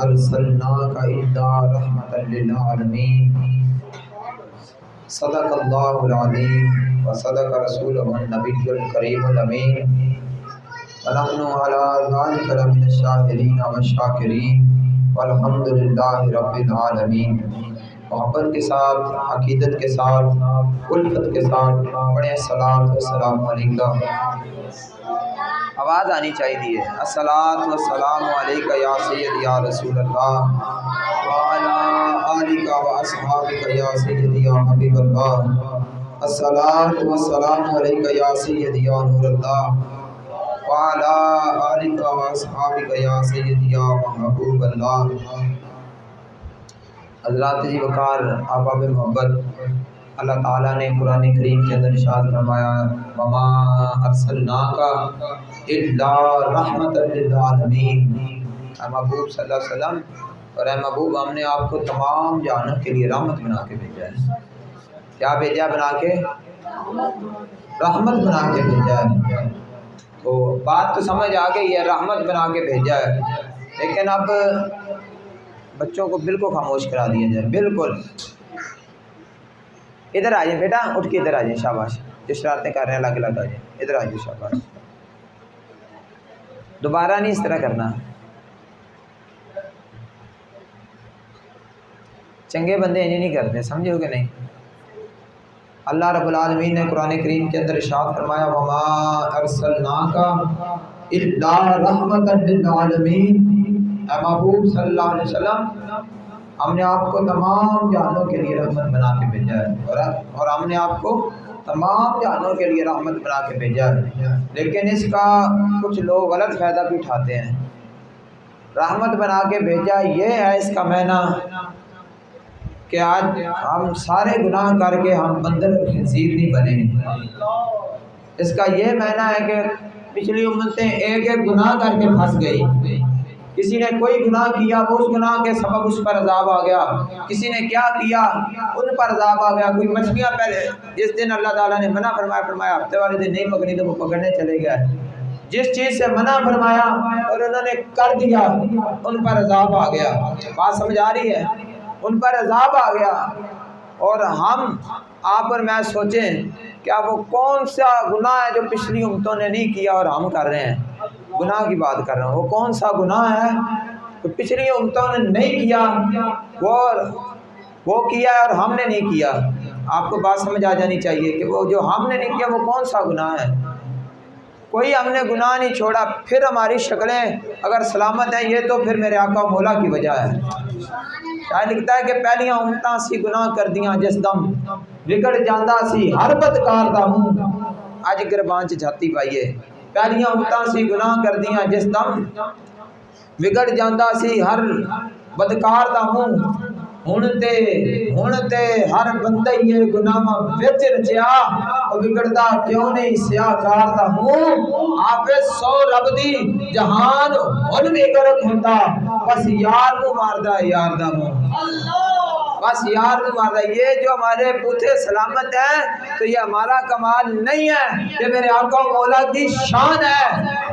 ارسلناک الا رحمۃ للعالمین صدق اللہ العظیم وصدق رسولہ النبی الکریم الامین ونحن علی ذلک لمن الشاہدین والشاکرین والحمد للہ رب العالمین۔ محبت کے ساتھ، عقیدت کے ساتھ، الفت کے ساتھ پڑھیں الصلاۃ والسلام علیکہ۔ آواز آنی چاہیے۔ الصلاۃ والسلام علیکہ یا سیدی یا رسول اللہ وعلی آلک و اصحابک یا سیدی یا حبیب اللہ۔ الصلاۃ والسلام علیکہ یا سیدی یا نور اللہ وعلی آلک و اصحابک یا سیدی یا محبوب اللہ۔ حضرات جی وقار، احباب محبت، اللہ تعالیٰ نے قرآن کریم کے اندر ارشاد فرمایا وما ارسلناک الا رحمۃ للعالمین۔ اے محبوب صلی اللہ علیہ وسلم، اور اے محبوب، ہم نے آپ کو تمام جہانوں کے لیے رحمت بنا کے بھیجا ہے۔ کیا بھیجا بنا کے؟ رحمت بنا کے بھیجا ہے۔ تو بات تو سمجھ آ گئی ہے، رحمت بنا کے بھیجا ہے، لیکن اب بچوں کو بالکل خاموش کرا دیا جائے، بالکل۔ ادھر آ جائیں بیٹا، اٹھ کے ادھر آ جائیں، شاباش۔ جو شرارتیں کر رہے ہیں الگ الگ آ جائیں، ادھر آ جائیں، شاباش۔ دوبارہ نہیں اس طرح کرنا۔ چنگے بندے انہیں نہیں کرتے، سمجھے ہو کہ نہیں؟ اللہ رب العالمین نے قرآن کریم کے اندر ارشاد فرمایا وما ارسلناک الا رحمۃ للعالمین۔ اے محبوب صلی اللہ علیہ وسلم، ہم نے آپ کو تمام جہانوں کے لیے رحمت بنا کے بھیجا ہے، اور ہم نے آپ کو تمام جہانوں کے لیے رحمت بنا کے بھیجا ہے، لیکن اس کا کچھ لوگ غلط فائدہ بھی اٹھاتے ہیں۔ رحمت بنا کے بھیجا یہ ہے اس کا معنی کہ آج ہم سارے گناہ کر کے ہم بندر خنزیر نہیں بنے۔ اس کا یہ معنی ہے کہ پچھلی امتیں ایک ایک گناہ کر کے پھنس گئی۔ کسی نے کوئی گناہ کیا، وہ اس گناہ کے سبب اس پر عذاب آ گیا۔ کسی نے کیا کیا، ان پر عذاب آ گیا۔ کوئی مچھلیاں پہلے جس دن اللہ تعالیٰ نے منع فرمایا ہفتے والے دن نہیں پکڑنی، تو وہ پکڑنے چلے گئے۔ جس چیز سے منع فرمایا اور انہوں نے کر دیا، ان پر عذاب آ گیا۔ بات سمجھ آ رہی ہے؟ ان پر عذاب آ گیا۔ اور ہم آپ اور میں سوچیں کیا وہ کون سا گناہ ہے جو پچھلی امتوں نے نہیں کیا اور ہم کر رہے ہیں؟ گناہ کی بات کر رہا ہوں۔ وہ کون سا گناہ ہے جو پچھلی امتوں نے نہیں کیا، وہ کیا ہے اور ہم نے نہیں کیا؟ آپ کو بات سمجھ آ جانی چاہیے کہ وہ جو ہم نے نہیں کیا وہ کون سا گناہ ہے۔ کوئی ہم نے گناہ نہیں چھوڑا، پھر ہماری شکلیں اگر سلامت ہیں یہ تو پھر میرے آقا و مولا کی وجہ ہے۔ شاید لکھتا ہے کہ پہلیاں امتاں سی گناہ کر دیاں جس دم وگڑ جاندہ سی ہر بدکار دا منہ اج گربان چ جاتی پائیے۔ پہلیاں امتاں سی گناہ کر دیاں جس دم وگڑ جاندہ سی ہر بدکار دا منہ ہن تے ہر بندہ یہ گناہاں وچ رچیا او بگڑدا کیوں نہیں سیاہ کار دا منہ۔ حافظ سو رب دی جہان ہن بھی غرق ہوندا بس یار نو ماردا یار دا منہ، بس یار نو ماردا۔ یہ جو ہمارے بوتھے سلامت ہیں تو یہ ہمارا کمال نہیں ہے، یہ میرے آقا و مولا کی شان ہے،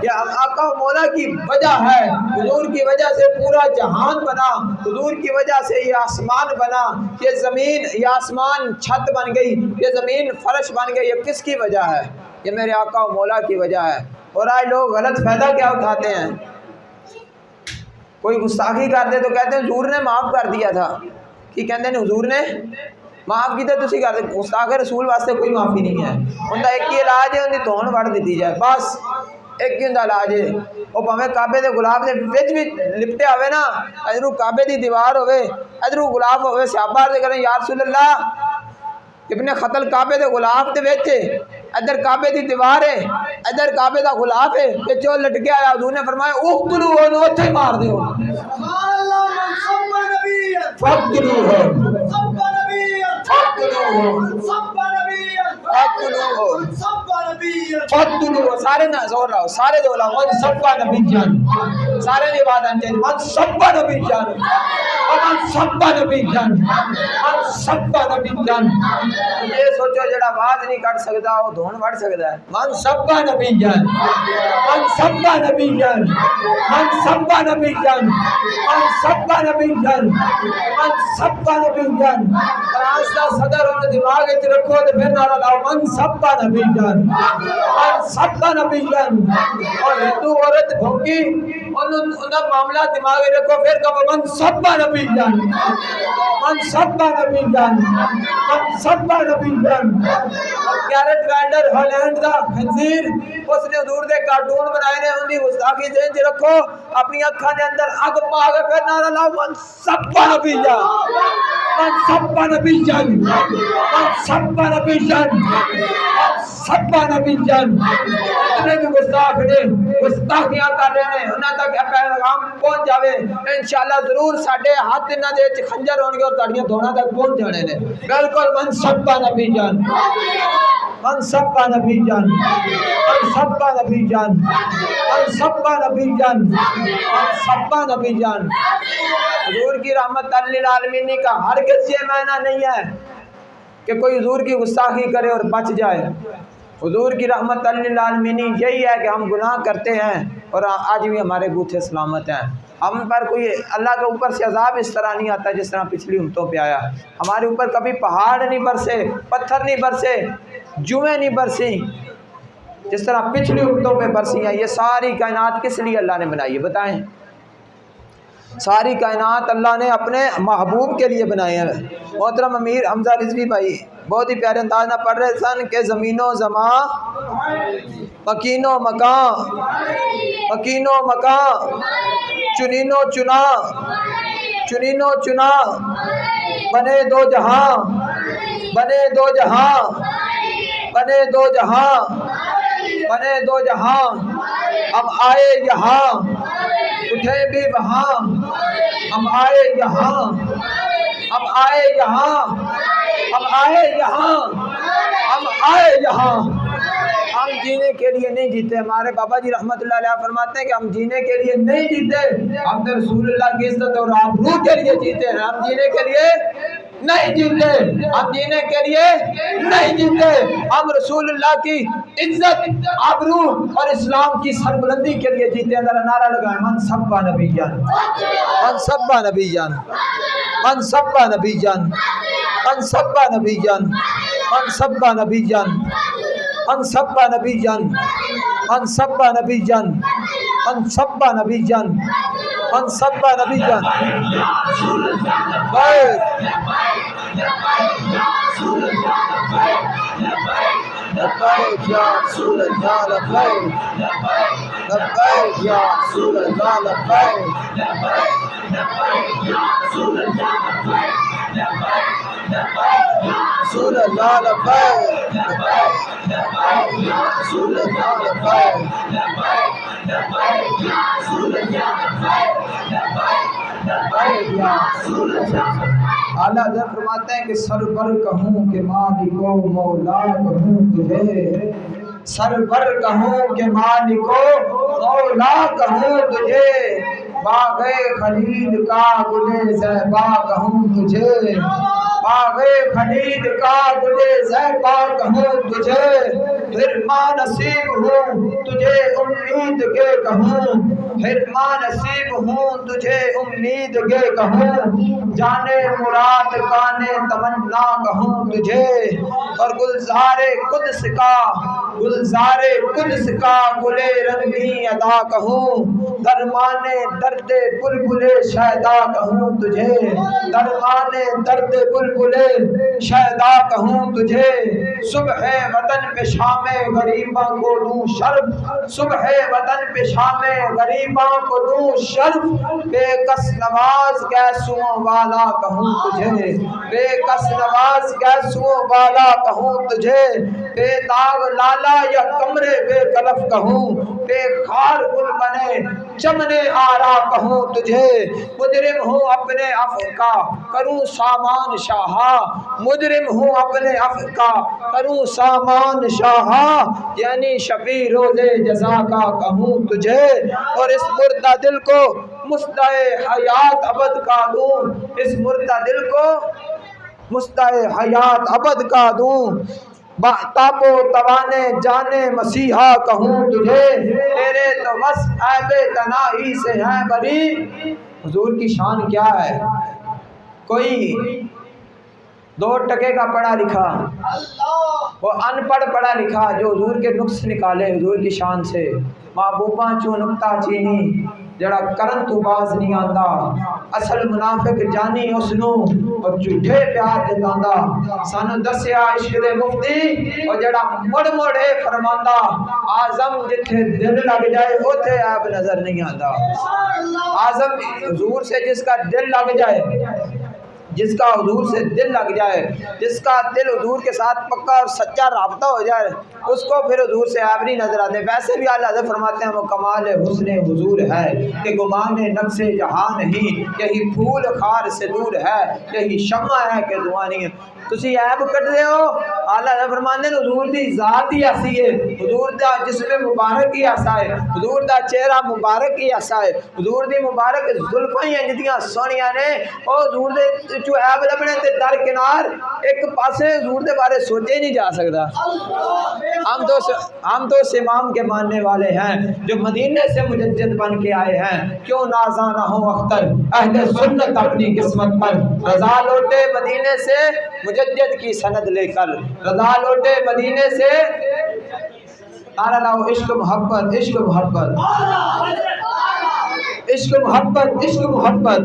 یہ آقا و مولا کی وجہ ہے۔ حضور کی وجہ سے پورا جہان بنا، حضور کی وجہ سے یہ آسمان بنا، یہ زمین، یہ آسمان چھت بن گئی، یہ زمین فرش بن گئی۔ یہ کس کی وجہ ہے؟ یہ میرے آقا و مولا کی وجہ ہے۔ اور آج لوگ غلط فائدہ کیا اٹھاتے ہیں؟ کوئی گستاخی کرتے تو کہتے ہیں حضور نے معاف کر دیا تھا۔ کی کہتے ہیں حضور نے معاف کیتا تسی کر دے۔ گستاخ رسول واسطے کوئی معافی نہیں ہے۔ ان کا ایک ہی علاج ہے، ان کی دھون وڑ دیتی جائے، بس ایک ہی ان کا علاج ہے۔ وہ پاویں کعبے دے گلاب دے وچ بھی لپٹے ہوئے نا، ادھروں کعبے دی دیوار ہوئے، ادھروں گلاب ہوئے، صحابہ دے کریں یا رسول اللہ ابن قتل کعبے دے غلاف دے وچ، ادھر کعبے دی دیوار ہے، ادھر کعبے دا غلاف ہے، جو لٹکے آیا حضور نے فرمایا اقتلو ہو، اوتھے مار دیو۔ سبحان اللہ، سب نبی فقتلو ہو، سب نبی فقتلو ہو، سب نبی فقتلو ہو، سب نبی فقتلو ہو۔ سارے نہ زور لاؤ، سارے دو لاؤ، سب نبی جان سارے دی آواز آنی چاہیے من سب نبی جان من سب نبی جان من سب نبی جان یہ سوچو جڑا آواز نہیں کٹ سکتا وہ دھون وڑ سکتا ہے من سب نبی جان من سب نبی جان من سب نبی جان من سب نبی جان من سب نبی جان فرانس کا صدر انہوں دماغ وچ رکھو تے پھر نعرہ لاؤ من سب نبی جان من سب نبی جان اور ہندو عورت بھونکی انہوں معاملہ دماغ وچ رکھو پھر کہو من سب نبی جان من سب نبی جان من سب نبی جان گیرٹ ویلڈر ہالینڈ دا خنزیر اس نے حضور دے کارٹون بنائے نے ان دی گستاخی ذہن چ رکھو اپنی اکھاں دے اندر اگ پا کے پھر نعرہ لاؤ من سب نبی جان من سب نبی جان من سب نبی جان سب نبی جان اتنے بھی گستاخ نے گستاخیاں کر رہے ہیں انہاں تک پیغام پہنچ جاوے انشاءاللہ ضرور ساڈے ہاتھ انہاں دے وچ خنجر ہون گے اور تاڑیاں دھونا تک پہنچ جانے نے بالکل من سب نبی جان من سب نبی جان من سب نبی جان من سب نبی جان من سب نبی جان حضور کی رحمت للعالمین کا ہرگز یہ معنی نہیں ہے کہ کوئی حضور کی گستاخی کرے اور بچ جائے حضور کی رحمت للعالمین یہی ہے کہ ہم گناہ کرتے ہیں اور آج بھی ہمارے بوتھے سلامت ہیں ہم پر کوئی اللہ کے اوپر سے عذاب اس طرح نہیں آتا جس طرح پچھلی امتوں پہ آیا ہمارے اوپر کبھی پہاڑ نہیں برسے پتھر نہیں برسے جوئیں نہیں برسی جس طرح پچھلی امتوں پہ برسی ہیں یہ ساری کائنات کس لیے اللہ نے بنائی ہے بتائیں ساری کائنات اللہ نے اپنے محبوب کے لیے بنائے ہیں محترم امیر حمزہ رضوی بھائی بہت ہی پیارے انداز میں پڑھ رہے سن کہ زمین و زمان مکین و مکان مکین و مکان چنین و چنا چنین و چنا بنے دو جہاں بنے دو جہاں بنے دو جہاں بنے دو جہاں ہم آئے یہاں اٹھے بھی وہاں ہم آئے یہاں ہم آئے یہاں ہم آئے یہاں ہم آئے یہاں ہم جینے کے لیے نہیں جیتے ہمارے بابا جی رحمت اللہ علیہ فرماتے ہیں کہ ہم جینے کے لیے نہیں جیتے ہم تو رسول اللہ کی عزت اور آبرو کے لیے جیتے ہیں ہم جینے کے لیے نہیں جیتے ہم جینے کے لیے نہیں جیتے ہم رسول اللہ کی عزت آبرو اور اسلام کی سربلندی کے لیے جیتے ہیں ذرا نعرہ لگائیں من سب نبی جان من سب نبی جان من سب نبی جان من سب نبی جان من سب نبی جان من سب نبی جان من سب نبی جان من سب نبی جان من سب نبی جان لبیک یا رسول اللہ لبیک لبیک یا رسول اللہ لبیک رسول اللہ لبیک رسول اللہ لبیک اعلیٰ حضرت فرماتے ہیں کہ سرور کہوں کہ مالک و مولا کہوں تجھے سرور کہوں کہ مالک و مولا کہوں تجھے باغ خلید کا گل زیبا کہوں تجھے باغ خلید کا گل زیبا کہوں تجھے پھر ماں نصیب ہوں تجھے امید کے کہوں پھر ماں نصیب ہوں تجھے امید کے کہوں جانے مراد کانے تمنا کہوں تجھے اور گلزار قدس کا گلے رنگی ادا کہوں درمانے درد بلبل شیدا کہوں تجھے درمانے درد بلبل شیدا کہوں تجھے صبح وطن پہ شام غریباں کو دوں شرف صبح وطن پہ شام غریباں کو دوں شرف بے کس نواز گیسوں والا کہوں تجھے بے کس نواز گیسوں والا کہوں تجھے بے داغ لالا یا کمرے بے کلف کہوں بے خار گل بنے چمنے آرا کہوں تجھے، مجرم ہوں اپنے عفو کا کروں سامان شاہا، مجرم ہوں اپنے عفو کا کروں سامان شاہا، یعنی شفیع روز جزا کا کہوں تجھے، اور اس مردہ دل کو مصدع حیات ابد کا دوں، اس مردہ دل کو مصدع حیات ابد کا دوں، تاب و توانے جانے مسیحا کہوں تجھے، تیرے تو بس عیب تناہی سے ہے بری۔ حضور کی شان کیا ہے؟ کوئی 2 ٹکے کا پڑھا لکھا، وہ ان پڑھ پڑھا لکھا جو حضور کے نقص نکالے حضور کی شان سے، محبوباں چوں نکتہ چینی جڑا کرن تو باز نہیں آندا، اصل منافق جانی اس نو اور جھوٹے پیار جتاندا، سانو دسیا عشق دے مفتی اور جڑا مڑ مڑ اے فرماندا، اعظم جتھے دل لگ جائے اوتھے عیب نظر نہیں آندا۔ اعظم حضور سے جس کا دل لگ جائے، جس کا حضور سے دل لگ جائے، جس کا دل حضور کے ساتھ پکا اور سچا رابطہ ہو جائے، اس کو پھر حضور سے عیب نہیں نظر آتے۔ ویسے بھی اعلیٰ حضرت فرماتے ہیں وہ کمال حسن حضور ہے کہ گمان نقص جہاں نہیں، یہی پھول خار سے دور ہے، یہی شمع ہے کہ دعا نہیں ہے۔ تسی عیب کٹ رہے ہو، اعلیٰ حضرت فرماتے ہیں حضور دی ذات ہی ایسی ہے، حضور دا جسم مبارک ہی ایسا ہے، حضور دا چہرہ مبارک ہی ایسا ہے، حضور دی مبارک زلفاں ہی جتیاں سونیاں نے، اور حضور دے جو عیب لبنے تے درکنار ایک پاسے حضور دے بارے سوچے ہی نہیں جا سکتا۔ ہم تو اس امام کے ماننے والے ہیں جو مدینے سے مجدد بن کے آئے ہیں، کیوں نازاں نہ ہو اختر اہل سنت اپنی قسمت پر، رضا لوٹے مدینے سے مجدد کی سند لے کر، رضا لوٹے مدینے سے، نعرہ لاؤ عشق محبت عشق محبت عشق محبت عشق محبت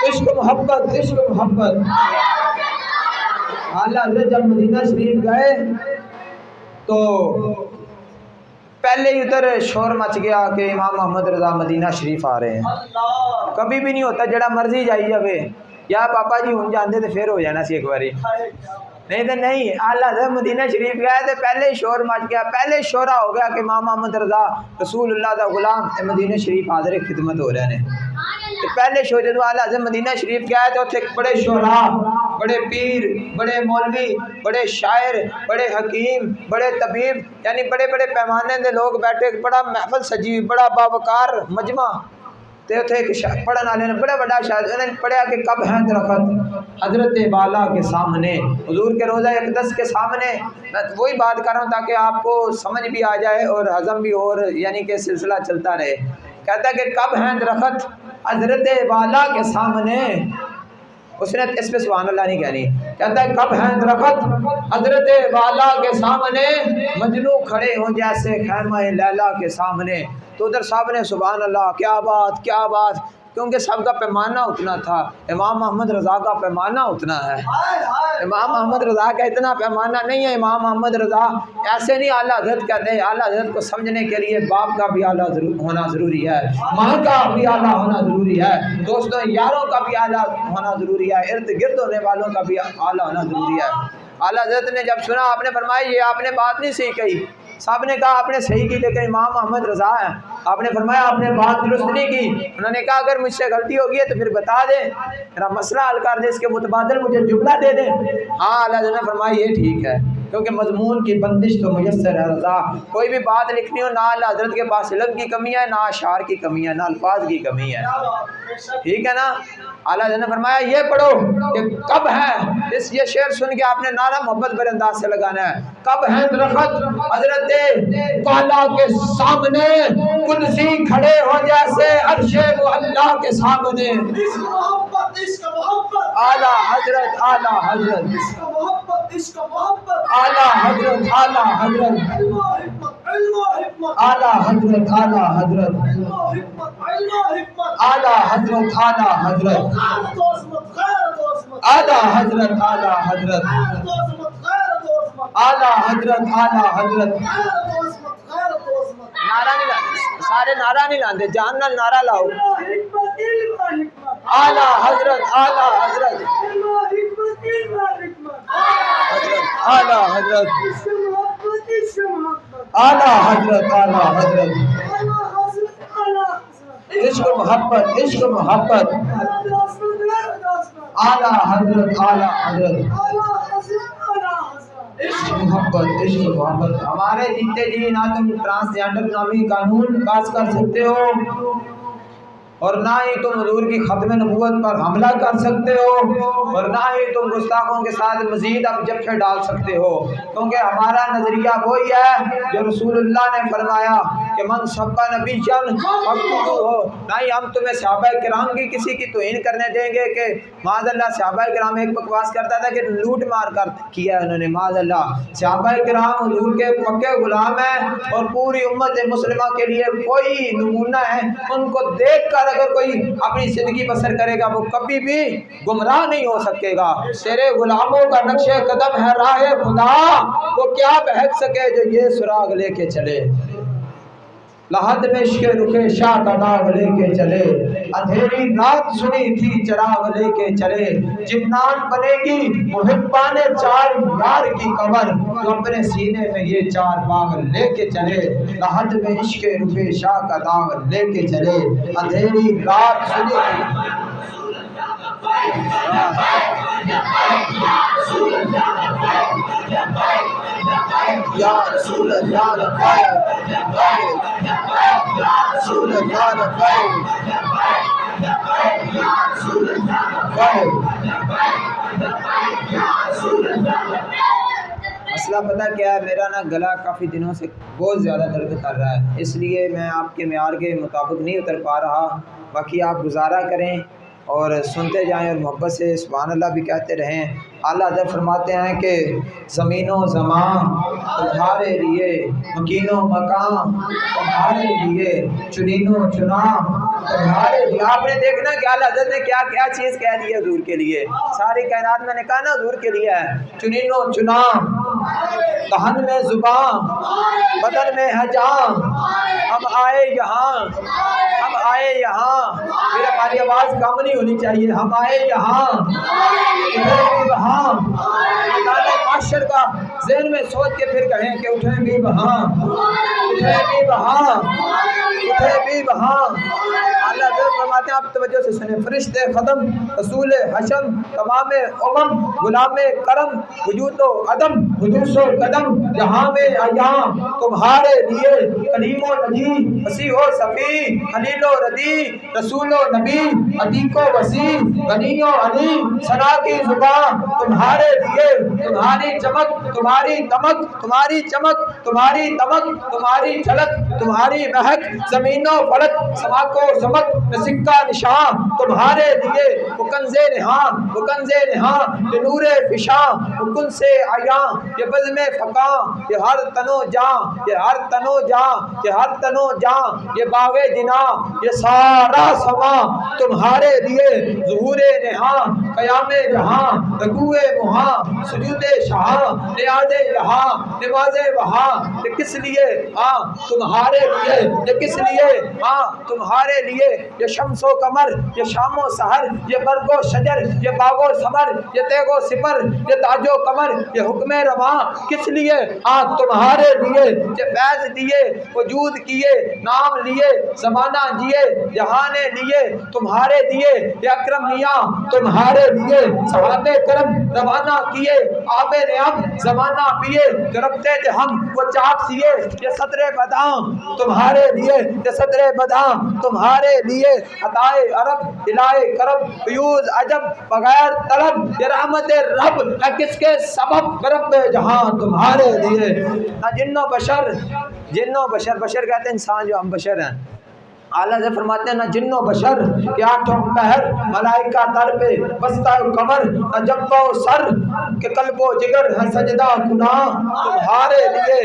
عشق محبت عشق محبت۔ اعلیٰ حضرت جب مدینہ شریف گئے تو پہلے ہی ادھر شور مچ گیا کہ امام محمد رضا مدینہ شریف آ رہے ہیں۔ کبھی بھی نہیں ہوتا جڑا مرضی جائی جاوے، یا پاپا جی ہوں جاندے تو پھر ہو جانا سی ایک باری، نہیں تو نہیں۔ اعلیٰ حضرت مدینہ شریف گئے تو پہلے ہی شور مچ گیا، پہلے ہی شورا ہو گیا کہ امام محمد رضا رسول اللہ دا غلام مدینہ شریف حاضر خدمت ہو رہے ہیں۔ تو پہلے شو جدو اعلیٰ حضرت مدینہ شریف گئے تو اتنے بڑے شعرا، بڑے پیر، بڑے مولوی، بڑے شاعر، بڑے حکیم، بڑے طبیب، یعنی بڑے بڑے پیمانے دے لوگ بیٹھے، بڑا محفل سجی، بڑا باوقار مجمع، تے اتنے ایک پڑھن والے نے بڑا بڑا شاعر انہوں نے پڑھیا کہ کب ہیں درخت حضرت والا کے سامنے، حضور کے روضہ اقدس کے سامنے۔ میں وہی بات کر رہا ہوں تاکہ آپ کو سمجھ بھی آ جائے اور ہضم بھی اور یعنی کہ سلسلہ چلتا رہے۔ کہتا ہے کہ کب ہیں درخت حضرت والا کے سامنے، اس نے اس پہ سبحان اللہ نہیں کہنی، کہتا ہے کب ہیں درخت حضرت والا کے سامنے، مجنو کھڑے ہوں جیسے خیمہ لیلا کے سامنے۔ تو ادھر صاحب نے سبحان اللہ کیا بات کیا بات، کیونکہ سب کا پیمانہ اتنا تھا، امام محمد رضا کا پیمانہ اتنا ہے، امام محمد رضا کا اتنا پیمانہ نہیں ہے۔ امام محمد رضا ایسے نہیں اعلیٰ حضرت کہتے ہیں، اعلیٰ حضرت کو سمجھنے کے لیے باپ کا بھی اعلیٰ ہونا ضروری ہے، ماں کا بھی اعلیٰ ہونا ضروری ہے، دوستوں یاروں کا بھی اعلیٰ ہونا ضروری ہے، ارد گرد ہونے والوں کا بھی اعلیٰ ہونا ضروری ہے۔ اعلیٰ حضرت نے جب سنا آپ نے فرمایا یہ آپ نے بات نہیں صحیح کہی، صاحب نے کہا آپ نے صحیح کی لیکن امام محمد رضا ہے، آپ نے فرمایا آپ نے بات درست نہیں کی، انہوں نے کہا اگر مجھ سے غلطی ہوگی ہے تو پھر بتا دیں، میرا مسئلہ حل کر دیں، اس کے متبادل مجھے جملہ دے دیں۔ ہاں اعلیٰ حضرت نے فرمایا یہ ٹھیک ہے، کیونکہ مضمون کی بندش تو میسر ہے رضا، کوئی بھی بات لکھنی ہو نہ اعلیٰ حضرت کے پاس علم کی کمی ہے، نہ اشعار کی کمی ہے، نہ الفاظ کی کمی ہے، ٹھیک ہے نا۔ اعلیٰ حضرت نے فرمایا یہ پڑھو کہ کب ہے، اس یہ شعر سن کے آپ نے نعرہ محبت بر انداز سے لگانا ہے، کب ہے درخت حضرت والا کے سامنے، قدسی کھڑے ہو جیسے عرش اللہ کے سامنے۔ اعلیٰ حضرت اعلیٰ حضرت اعلیٰ حضرت اعلیٰ حضرت اعلیٰ حضرت اعلیٰ حضرت اعلیٰ حضرت اعلیٰ حضرت اعلیٰ حضرت اعلیٰ حضرت اعلیٰ حضرت اعلیٰ حضرت۔ نعرہ نہیں لاتے سارے، نعرہ نہیں لاتے، جان نال نعرہ لاؤ۔ اعلیٰ حضرت اعلیٰ حضرت اعلیٰ حضرت اعلیٰ حضرت اعلیٰ حضرت عشق محبت عشق محبت اعلیٰ حضرت عشق محبت عشق محبت. ہمارے جیتے جی نہ تم ٹرانسجینڈر نامی قانون پاس کر سکتے ہو اور نہ ہی تم حضور کی ختم نبوت پر حملہ کر سکتے ہو اور نہ ہی تم گستاخوں کے ساتھ مزید اب جبکے ڈال سکتے ہو، کیونکہ ہمارا نظریہ وہی ہے جو رسول اللہ نے فرمایا کہ من سب نبی جن ہو. نہ ہی ہم تمہیں صحابہ کرام کی کسی کی توہین کرنے دیں گے کہ معاذ اللہ صحابہ کرام ایک بکواس کرتا تھا کہ لوٹ مار کر کیا ہے انہوں نے، معاذ اللہ صحابہ کرام حضور کے پکے غلام ہیں اور پوری امت مسلمہ کے لیے کوئی نمونہ ہے. ان کو دیکھ کر اگر کوئی اپنی زندگی بسر کرے گا وہ کبھی بھی گمراہ نہیں ہو سکے گا. تیرے غلاموں کا نقش قدم ہے راہ خدا، وہ کیا بہک سکے جو یہ سراغ لے کے چلے. لحد میں عشق رخ شاہ کا داغ لے کے چلے، اندھیری رات سنی تھی چراغ لے کے چلے. جنان بنے گی محبان چار یار کی قبر، تو اپنے سینے میں یہ چار باغ لے کے چلے. لحد میں عشق رخ شاہ کا داغ لے کے چلے، اندھیری رات سنی تھی. یا رسول اللہ لبیک یا رسول اللہ لبیک یا رسول اللہ لبیک. مسئلہ پتہ کیا ہے، میرا نا گلا کافی دنوں سے بہت زیادہ درد کر رہا ہے، اس لیے میں آپ کے معیار کے مطابق نہیں اتر پا رہا. باقی آپ گزارا کریں اور سنتے جائیں اور محبت سے سبحان اللہ بھی کہتے رہیں. اعلیٰ حضرت فرماتے ہیں کہ زمین و زمان تمہارے لیے، مکین و مکان تمہارے لیے، چنین و چناں تمہارے لیے. آپ نے دیکھنا کہ اعلیٰ حضرت نے کیا کیا چیز کہہ دی ہے حضور کے لیے. ساری کائنات میں نے کہا نا حضور کے لیے ہے. چنین و چناں، دہن میں زباں، بدن میں ہے جاں، ہم آئے یہاں ہم آئے یہاں. پھر ہماری آواز کم نہیں ہونی چاہیے. ہم آئے یہاں وہاں. معاشر کا ذہن میں سوچ کے پھر کہیں کہ اٹھیں بھی وہاں اٹھیں بھی وہاں اٹھیں بھی وہاں. اللہ حضرت فرماتے ہیں، آپ توجہ سے سنیں، فرشتے ختم، رسول حشم، تمام امم، غلام کرم، وجود و عدم، حدوث و قدم، جہاں میں ایام تمہارے لیے، کلیم و نبی، مسیح و صفی، خلیل و ردی، رسول و نبی، عتیق و وسیع، غنی و علی، ثنا کی زبان تمہارے لیے. تمہاری چمک تمہاری دمک تمہاری چمک تمہاری دمک تمہاری جھلک تمہاری مہک، زمین و فلک سما کو سمک میں سکہ نشان تمہارے لیے. وہ کنز نہاں وہ کنز نہاں یہ نور فشاں، وہ کن سے عیاں یہ بزم فقاں، یہ ہر تنو جاں یہ ہر تنو جاں یہ ہر تنو جاں یہ باغ جناں یہ سارا سما تمہارے لیے. ظہور نہاں قیام جہاں، رکوع مہاں، سجود شہاں، نیاز یہاں نماز وہاں. یہ کس لیے؟ ہاں تمہارے لیے. یہ کس لیے؟ ہاں تمہارے لیے. یہ شمس و قمر، یہ شام و سحر، یہ برگ و شجر، یہ باغ و ثمر، یہ تیغ و سپر، یہ تاج و قمر، یہ حکم رواں کس لیے؟ ہاں تمہارے لیے. یہ فیض دیے، وجود کیے، نام لیے، زمانہ جیے، جہان لیے تمہارے لیے. یہ اکرم میاں تمہارے لیے. صحابہ کرم روانہ کیے، آب نعم زمانہ پیے، دربتے تھے ہم وہ چاک سیے. یہ صدر بدام تمہارے لیے. یہ صدر بدام تمہارے لیے. عطائے عرب الہ کرب فیوز عجب بغیر طلب یہ رحمت رب ہے کس کے سبب رب جہاں تمہارے لیے. نہ جن و بشر بشر کہتے ہیں انسان جو ہم بشر ہیں. اعلیٰ سے فرماتے ہیں نہ جن و بشر کہ آٹھوں پہر ملائکہ در پہ بستہ قمر، نہ جب و سر کہ قلب و جگر ہے سجدہ گناہ تمہارے لیے.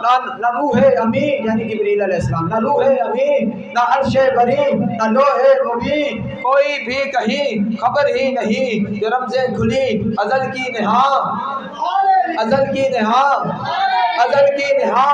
نہ روح امین یعنی جبریل علیہ السلام، نہ روح امین، نہ عرش بری، نہ لوح مبین، کوئی بھی کہیں خبر ہی نہیں. جو رمزیں کھلی ازل کی نہاں ازل کی نہاں ازل کی نہاں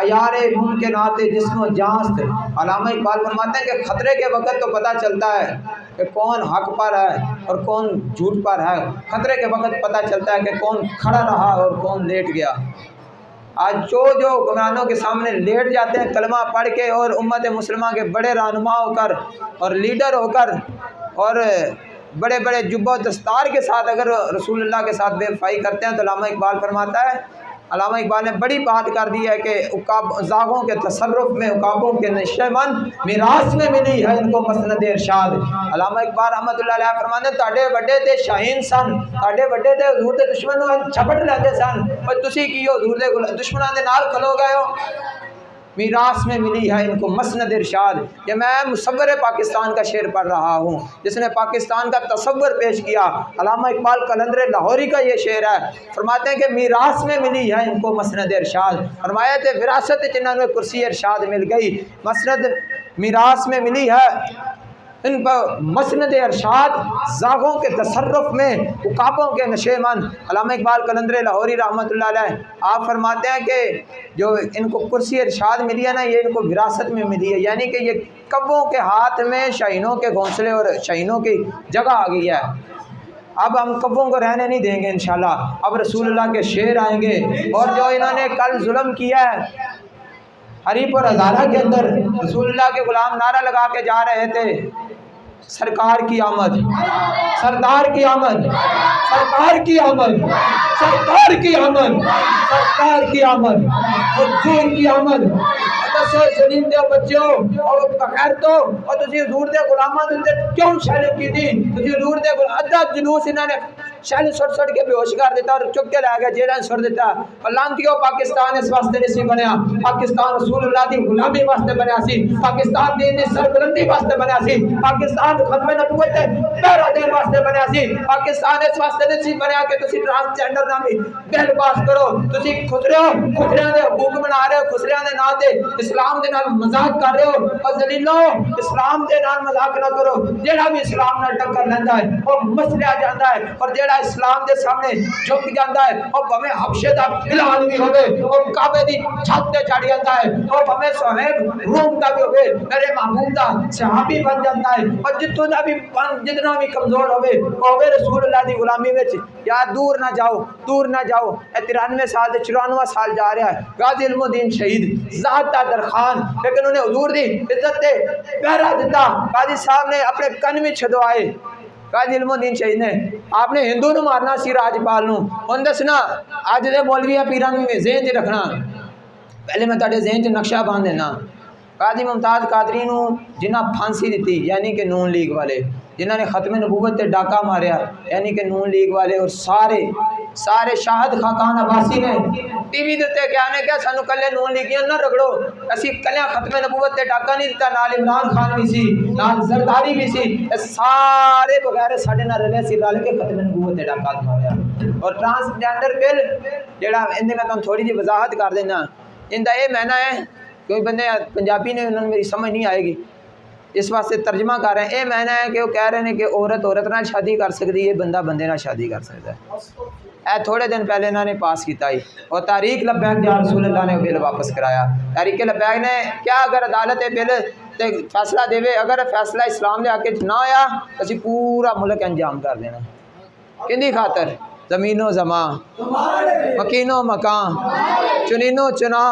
عیار ممکنات جسم و جانست۔ علامہ اقبال فرماتے ہیں کہ خطرے کے وقت تو پتہ چلتا ہے کہ کون حق پر ہے اور کون جھوٹ پر ہے، خطرے کے وقت پتہ چلتا ہے کہ کون کھڑا رہا اور کون لیٹ گیا۔ آج جو حکمرانوں کے سامنے لیٹ جاتے ہیں کلمہ پڑھ کے اور امت مسلمہ کے بڑے رہنما ہو کر اور لیڈر ہو کر اور بڑے بڑے جبہ و دستار کے ساتھ اگر رسول اللہ کے ساتھ بے وفائی کرتے ہیں تو علامہ اقبال فرماتا ہے، علامہ اقبال نے بڑی بات کر دی ہے کہ زاغوں کے تصرف میں عقابوں کے نشیمن میراث میں ملی ہے ان کو مسند ارشاد۔ علامہ اقبال رحمۃ اللہ علیہ فرماتے ہیں تاڈے وڈے تے شاہین سن، تاڈے وڈے تے حضور دے دشمن نوں چھپٹ لیندے سن، پر تسی کی حضور دے دشمناں دے نال کھلو گئے ہو۔ میراث میں ملی ہے ان کو مسند ارشاد۔ یہ میں مصور پاکستان کا شعر پڑھ رہا ہوں جس نے پاکستان کا تصور پیش کیا، علامہ اقبال قلندر لاہوری کا یہ شعر ہے۔ فرماتے ہیں کہ میراث میں ملی ہے ان کو مسند ارشاد، فرمایا تھے وراثت جنہوں نے کرسی ارشاد مل گئی، مسند میراث میں ملی ہے ان پر مسند ارشاد، زاغوں کے تصرف میں عقابوں کے نشیمن۔ علامہ اقبال قلندر لاہوری رحمۃ اللہ علیہ آپ فرماتے ہیں کہ جو ان کو کرسی ارشاد ملی ہے نا یہ ان کو وراثت میں ملی ہے، یعنی کہ یہ کبوں کے ہاتھ میں شاہینوں کے گھونسلے اور شاہینوں کی جگہ آ گئی ہے۔ اب ہم کبوں کو رہنے نہیں دیں گے انشاءاللہ، اب رسول اللہ کے شعر آئیں گے۔ اور جو انہوں نے کل ظلم کیا ہے حریف اور ہزارہ کے اندر، رسول اللہ کے غلام نعرہ لگا کے جا رہے تھے سرکار کی آمد، سردار کی آمد، سرکار کی آمد، سرکار کی آمد، سرکار کی آمد، حضور کی آمد۔ دسو زمین دے بچوں اور بغیر تو اور تسی حضور دے غلاماں دے کیوں شالت کی تھی؟ تسی حضور دے ادھا جلوس انہوں نے شالی سٹ کے بے ہوش کر دیتا اور چک کے لے گیا جیلیں سٹ دیتا۔ لانتیو پاکستان اس واسطے نہیں سی بنیا، پاکستان رسول اللہ دی غلامی واسطے بنیا سی، پاکستان دین دی سربلندی واسطے بنیا سی، پاکستان ختم نبوت تے پہرا دین واسطے بنیا سی، پاکستان اس واسطے نہیں سی بنیا کہ تسی ٹرانسجینڈر نامی بل پاس کرو، تسی خسریاں دے حقوق بنا رہے ہو، خسریاں دے نام تے اسلام دے نال مذاق کر رہے ہو، اور ذلیلو اسلام دے نال مذاق نہ کرو۔ جیڑا بھی اسلام نال ٹکر لیندا ہے وہ مسلیا جاندا ہے، اور جیڑا اسلام دے سامنے جھک جاندا ہے وہ بھویں حبشے دا بلال بھی ہوے، وہ کعبے دی چھت تے چڑھ جاندا ہے، وہ بھویں صہیب روم دا بھی ہوے میرے محبوب دا صحابی بن جاندا ہے، اور جتنا بھی کمزور ہوے رسول اللہ دی غلامی وچ۔ یا دور نہ جاؤ، دور نہ جاؤ، 93 سال تے 94 سال جا رہا ہے غازی علم الدین شہید ذات درخان، لیکن انہیں حضور دی عزت تے پہرا دیتا۔ قاضی صاحب نے اپنے کن میں چھدوائے، قاضی علم الدین شہید نے آپ نے ہندو نو مارنا سی راجپال نو، ان دسنا اج دے مولویاں پیران میں ذہن چ رکھنا، پہلے میں تہاڈے ذہن چ نقشہ باندھ دینا۔ قاضی ممتاز قادری نو جنہاں پھانسی دیتی یعنی کہ نون لیگ والے، جنہاں نے ختم نبوت تے ڈاکہ ماریا یعنی کہ نون لیگ والے، اور سارے شاہد خاقان عباسی نے ٹی وی دیتے کیا نے کیا سانو کلے نون لیگیاں نہ رگڑو، اسی کلے ختم نبوت تے ڈاکہ نہیں دیتا، نال عمران خان بھی سی، نال زرداری بھی سی، سارے بغیر ساڈے نال رلے سی، رل کے ختم نبوت تے ڈاکہ ماریا۔ اور ٹرانسجینڈر بل جڑا اندے میں تم تھوڑی جی وضاحت کر دینا، ان دا یہ معنی ہے کوئی بندے پنجابی نے انہوں نے میری سمجھ نہیں آئے گی اس واسطے ترجمہ کر رہے ہیں، یہ معنی ہے کہ وہ کہہ رہے ہیں کہ عورت نال شادی کر سکتی ہے، بندہ بندے نال شادی کر سکتا ہے۔ اے تھوڑے دن پہلے انہوں نے پاس کیتا ہی، اور تحریک لبیک یا رسول اللہ نے بل واپس کرایا۔ تحریک لبیک نے کیا اگر عدالت بل تے فیصلہ دے، اگر فیصلہ اسلام دے حق نہ آیا اسی پورا ملک انجام کر دینا۔ کندی خاطر؟ زمین و زمان، مکین و مکان، چنین و چنا۔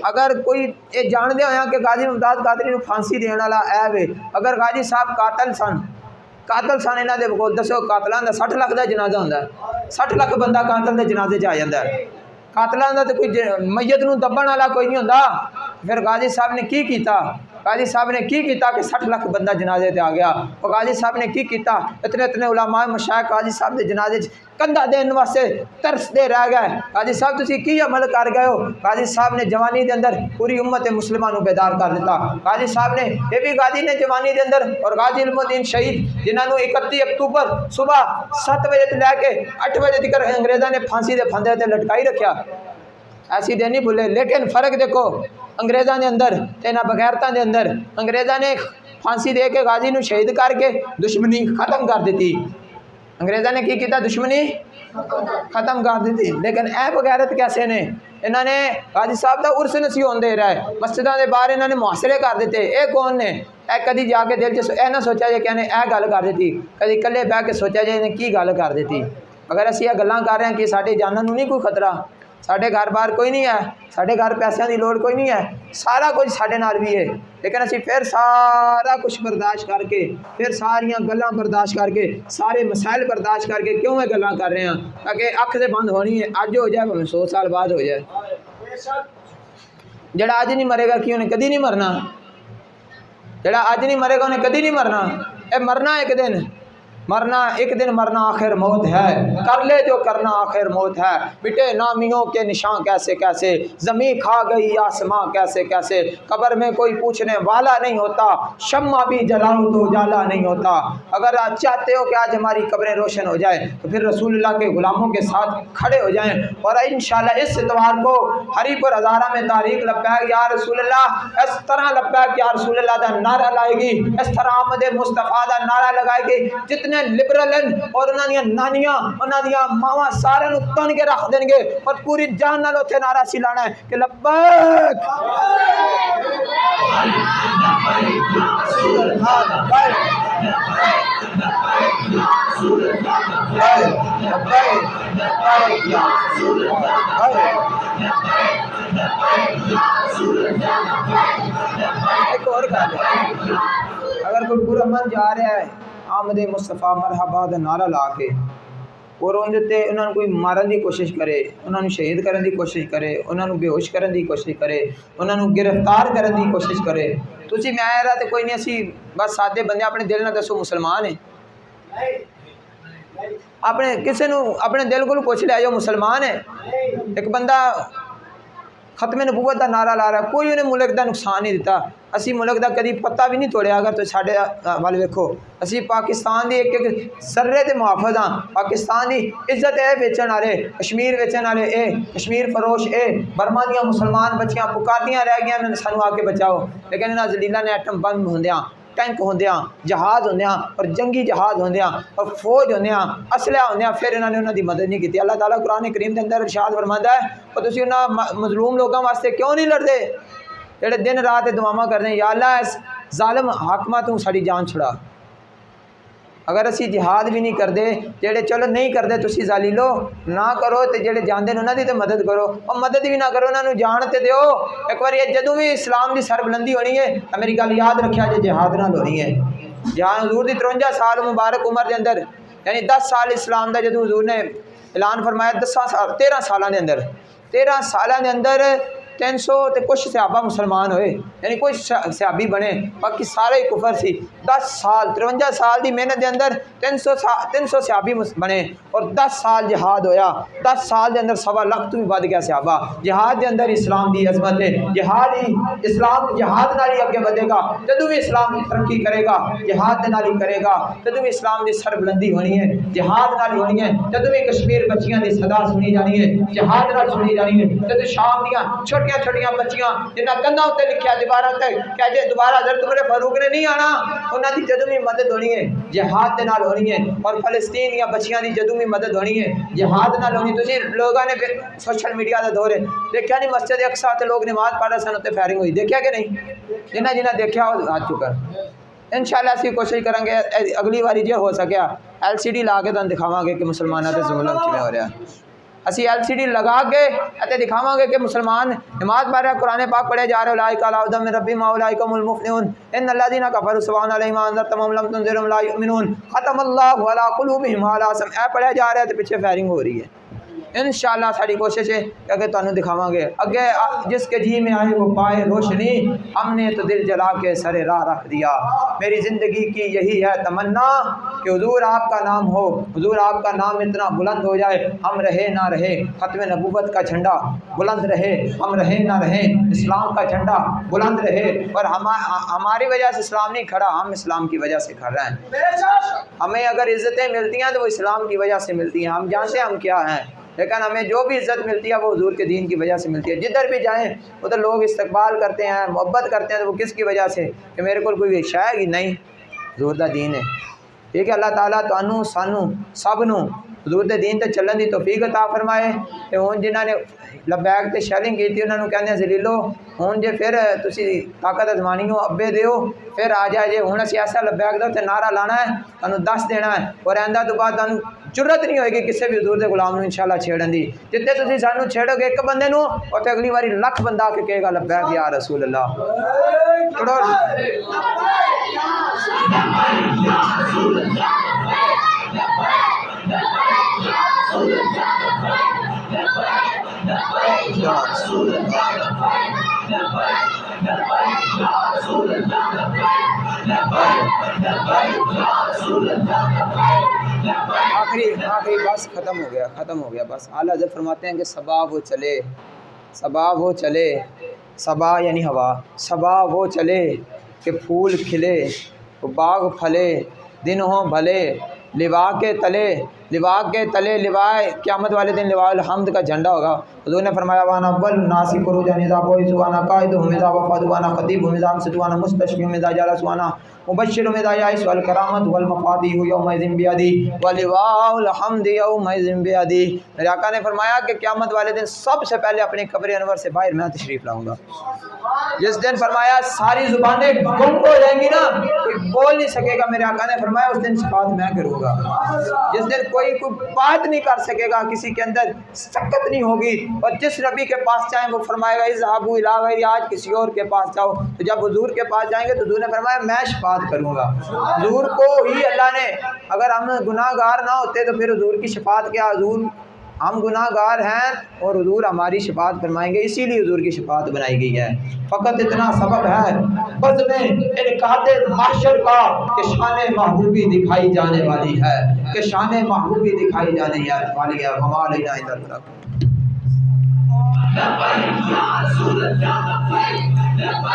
اگر کوئی یہ جان دے ہویا کہ غازی ممتاز قادری نو پھانسی دین والا عیب ہے، اگر غازی صاحب قاتل سن انہاں دے کول دسو قاتلاں دا 60 لاکھ دا جنازہ ہوندا ہے، 60 لاکھ بندہ قاتل دے جنازے چ آ جاندا ہے، قاتلاں دا تے کوئی میت نو دبن والا کوئی نہیں ہوندا۔ پھر غازی صاحب نے کی کیتا؟ قاضی صاحب نے کی کیتا کہ 60 لاکھ بندہ جنازے تے آ گیا، اور قاضی صاحب نے کی کیتا اتنے علماء مشائخ قاضی صاحب دے جنازے کندھا دین واسطے ترس دے رہ گئے۔ قاضی صاحب تسی کی عمل کر گئے ہو؟ قاضی صاحب نے جوانی دے اندر پوری امت مسلمہ نو بیدار کر دیتا۔ قاضی صاحب نے یہ بھی قاضی نے جوانی دے اندر اور غازی علم الدین شہید جنہاں نو 31 اکتوبر صبح 7 بجے تے لے کے 8 بجے تک انگریزاں نے پھانسی دے پھندے تے لٹکائی رکھیا، ایسی دے نہیں بھولے۔ لیکن فرق دیکھو انگریزاں دے اندر تے نہ بغیرتاں دے اندر، انگریزاں نے پھانسی دے کے غازی نو شہید کر کے دشمنی ختم کر دیتی۔ انگریزاں نے کی کیتا؟ دشمنی ختم کر دیتی. لیکن اے بغیرت کیسے نے, انہوں نے غازی صاحب دا عرس نصیحت ہوندے رہے, مسجداں دے باہر انہوں نے محاصرے کر دیتے. اے کون نے؟ اے کدی جا کے دل چ اے نہ سوچا جے کہ انہیں اے گل کر دیتی, کدی کلے بہ کے سوچا جے انہیں کی گل کر دیتی. اگر اسی یہ گلاں کر رہے ہیں کہ ساڈے جاناں نوں نہیں کوئی خطرہ, ساڈے گھر بار کوئی نہیں ہے, ساڈے گھر پیسوں کی لوڑ کوئی نہیں ہے, سارا کچھ ساڈے نال بھی ہے, لیکن اسی پھر سارا کچھ برداشت کر کے, پھر ساریاں گلاں برداشت کر کے, سارے مسائل برداشت کر کے کیوں یہ گلاں کر رہے ہیں؟ تاکہ اکھ سے بند ہونی ہے, اج ہو جائے 100 سال بعد ہو جائے. جڑا اج نہیں مرے گا کہ انہیں کدی نہیں مرنا, جڑا اج نہیں مرے گا انہیں کدی نہیں مرنا. اے مرنا ایک دن, مرنا ایک دن, مرنا آخر موت ہے, کر لے جو کرنا آخر موت ہے. مٹے نامیوں کے نشان کیسے کیسے, زمین کھا گئی آسماں کیسے کیسے, قبر میں کوئی پوچھنے والا نہیں ہوتا, شمع بھی جلاؤ تو اجالا نہیں ہوتا. اگر آپ چاہتے ہو کہ آج ہماری قبریں روشن ہو جائیں تو پھر رسول اللہ کے غلاموں کے ساتھ کھڑے ہو جائیں, اور انشاءاللہ اس اتوار کو ہری پور ہزارہ میں تاریخ لبیک یا رسول اللہ, اس طرح لبیک یا رسول اللہ دا نعرہ لائے گی, اس طرح آمد مصطفیٰ دا نعرہ لگائے گی. جتنے لبرل ہیں اور انہاں دیاں نانیاں, انہاں دیاں ماواں سارے نوں تن کے رکھ دیں گے, اور پوری جان نال اوتھے نعرہ سلانا ہے کہ لبیک ایک اور گل ہے, اگر کوئی برا من جا رہا ہے آمد مصطفیٰ مرحبا دا نعرہ لا کے, اور انہوں نے کوئی مارن دی کوشش کرے, انہوں نے شہید کرن دی کوشش کرے, انہوں نے بے ہوش کرن دی کوشش کرے, انہوں نے گرفتار کرن دی کوشش کرے, تو اسی میں آیا تو کوئی نہیں, اسی بس سادے بندے اپنے دل نہ دسو مسلمان ہیں, اپنے کسی نو اپنے دل کو پوچھ لیا جو مسلمان ہے. ایک بندہ ختم نبوت دا نعرہ لا رہا, کوئی انہیں ملک دا نقصان نہیں دیتا, اسی ملک دا کدی پتہ بھی نہیں توڑیا. اگر تو ساڈے وال ویکھو, اسی پاکستان دی ایک ایک ذرے تے محافظ ہاں, پاکستان دی عزت اے ویچن والے, کشمیر ویچن والے اے, کشمیر فروش اے, برما دیاں مسلمان بچیاں پکاردیاں رہ گئیاں سانو آ کے بچاؤ, لیکن انہاں ذلیلاں نے ایٹم بم ہوندیاں, ٹینک ہوندیاں, جہاز ہوندیاں, اور جنگی جہاز ہوندیاں, اور فوج ہوندیاں, اسلحہ ہوندیاں, پھر انہوں نے انہاں دی مدد نہیں کی. اللہ تعالیٰ قرآن کریم دے اندر ارشاد فرماتا ہے, اور تسی انہاں مظلوم لوگاں واسطے کیوں نہیں لڑدے جڑے دن رات دعاواں کرتے ہیں, یا اللہ اس ظالم حاکماں تو ساری جان چھڑا. اگر اسی جہاد بھی نہیں کرتے, جڑے چلو نہیں کرتے تسی ذلیلو نہ کرو, تے جڑے جاندے نے انہاں دی تے مدد کرو, اور مدد بھی نہ کرو انہاں نوں جان تے دیو. ایک بار جدوں بھی اسلام دی سر بلندی ہونی ہے, میری گل یاد رکھیا جے, جہاد نال ہونی ہے. جہاں حضور دی 53 سال مبارک عمر دے اندر, یعنی 10 سال اسلام دا جدوں حضور نے اعلان فرمایا, 13 سالاں دے اندر 13 سالاں دے اندر 300 تے کچھ صحابہ مسلمان ہوئے, یعنی کوئی صحابی بنے, باقی سارے کفر سی. 10 سال 53 سال دی محنت دے اندر 300 صحابی بنے, اور 10 سال جہاد ہویا. 10 سال دے اندر 1.25 لاکھ تو بھی ود گیا صحابہ. جہاد دے اندر اسلام دی عظمت ہے, جہاد ہی اسلام جہاد نال ہی اگے ودے گا. جدوں بھی اسلام ترقی کرے گا جہاد دے نال ہی کرے گا, جدوں بھی اسلام دی سر بلندی ہونی ہے جہاد نال ہی ہونی ہے, جدوں بھی کشمیر بچیاں دی صدا سنی جانی ہے جہاد نال سنی جانی ہے, جدوں شام دیاں چھوٹیاں بچیاں جنہاں کندھاں تے لکھیا دیواراں تے کہ جے دوبارہ حضرت عمر فاروق نے نہیں آنا, انہاں دی جدوں بھی مدد ہونی ہے جہاد دے نال ہونی ہے. اور فلسطین دیاں بچیاں دی جدوں بھی مدد ہونی ہے جہاد نال ہونی. تسی لوگاں نے سوشل میڈیا دا دور ہے, دیکھیا نہیں مسجد اقصی تے لوگ نماز پڑھ رہے سن تے فائرنگ ہوئی, دیکھیا کہ نہیں؟ جنہاں دیکھیا وہ ہاتھ چکا. انشاءاللہ اسی کوشش کریں گے اگلی باری جے ہو سکیا LCD لا کے تانوں دکھاواں گے کہ مسلماناں تے ظلم کیویں ہو رہا. اسی LCD لگا کے اتے دکھاواں گے کہ مسلمان نماز پڑھ رہے, قرآن پاک پڑھے جا رہے, اولئک علی ھدی من ربہم واولئک هم المفلحون ان الذین کفروا سواء علیہم انذرتہم ام لم تنذرہم لا یؤمنون ختم اللہ علی قلوبہم وعلی سمعہم. اے پڑھے جا رہے تے پیچھے فائرنگ ہو رہی ہے. انشاءاللہ ساری کوشش ہے کہ تانوں دکھاواں گے اگے جس کے جی میں آئے وہ پائے روشنی, ہم نے تو دل جلا کے سر راہ رکھ دیا. میری زندگی کی یہی ہے تمنا کہ حضور آپ کا نام ہو, حضور آپ کا نام اتنا بلند ہو جائے, ہم رہے نہ رہے ختم نبوت کا جھنڈا بلند رہے, ہم رہے نہ رہے اسلام کا جھنڈا بلند رہے. اور ہماری وجہ سے اسلام نہیں کھڑا, ہم اسلام کی وجہ سے کھڑ رہے ہیں. ہمیں اگر عزتیں ملتی ہیں تو وہ اسلام کی وجہ سے ملتی ہیں. ہم جانتے ہیں ہم کیا ہیں, لیکن ہمیں جو بھی عزت ملتی ہے وہ حضور کے دین کی وجہ سے ملتی ہے. جدھر بھی جائیں ادھر لوگ استقبال کرتے ہیں, محبت کرتے ہیں, تو وہ کس کی وجہ سے کہ میرے کو کوئی شے ہی نہیں, حضور دا دین ہے. ٹھیک ہے. اللہ تعالیٰ تانوں سانوں سب نوں حضور دے دین تے چلن دی توفیق عطا فرمائے تے ہن جنہاں نے لبیک تے شیلنگ کیتی انہاں نوں کہندے ذلیلو ہن جے پھر تسی طاقت ازمانی ہو ابے دیو پھر آ جائے جے ہن اسی ایسا لبیک دا تے نعرہ لانا ہے تانوں دس دینا ہے اور آئندہ تو بعد تانوں ضرورت نہیں ہوئے گی کسی بھی حضور دے غلام نوں انشاءاللہ چھیڑن دی جتنے تسی سانوں چھیڑو گے ایک بندے نوں اوتے اگلی واری لکھ بندہ آ کے کہے گا لبیک یا رسول اللہ پڑھو آخری بس ختم ہو گیا بس اعلیٰ حضرت فرماتے ہیں کہ صبا وہ چلے صبا یعنی ہوا صبا وہ چلے کہ پھول کھلے باغ پھلے دن ہوں بھلے لوا کے تلے لوائے قیامت والے دن لواء الحمد کا جھنڈا ہوگا حضور نے فرمایا وانا اول الناس خروجا اذا بعث وانا قائدهم اذا وفد وانا خطيبهم اذا امسك وانا مستشفيهم اذا جلس وانا مبشرهم اذا يئس والکرامت والمفاتيح يومئذ بيدي ولواء الحمد يومئذ بيدي میرے آقا نے فرمایا کہ قیامت والے دن سب سے پہلے اپنے قبر انور سے باہر میں تشریف لاؤں گا جس دن فرمایا ساری زبانیں گم ہو جائیں گی نا کوئی بول نہیں سکے گا میرے آقا نے فرمایا اس دن شفاعت میں کروں گا جس دن کوئی بات نہیں کر سکے گا کسی کے اندر سکت نہیں ہوگی اور جس نبی کے پاس جائیں وہ فرمائے گا اذهبوا الى غیری آج کسی اور کے پاس جاؤ تو جب حضور کے پاس جائیں گے تو حضور نے فرمایا میں شفاعت کروں گا حضور کو ہی اللہ نے اگر ہم گناہ گار نہ ہوتے تو پھر حضور کی شفاعت کیا حضور ہم گناہ گار ہیں اور حضور ہماری شفاعت فرمائیں گے اسی لیے حضور کی شفاعت بنائی گئی ہے فقط اتنا سبب ہے بس میں انعقاد محشر کا کہ شان محبوبی دکھائی جانے والی ہے کہ شان محبوبی دکھائی جانے والی ہے وما علینا الا البلاغ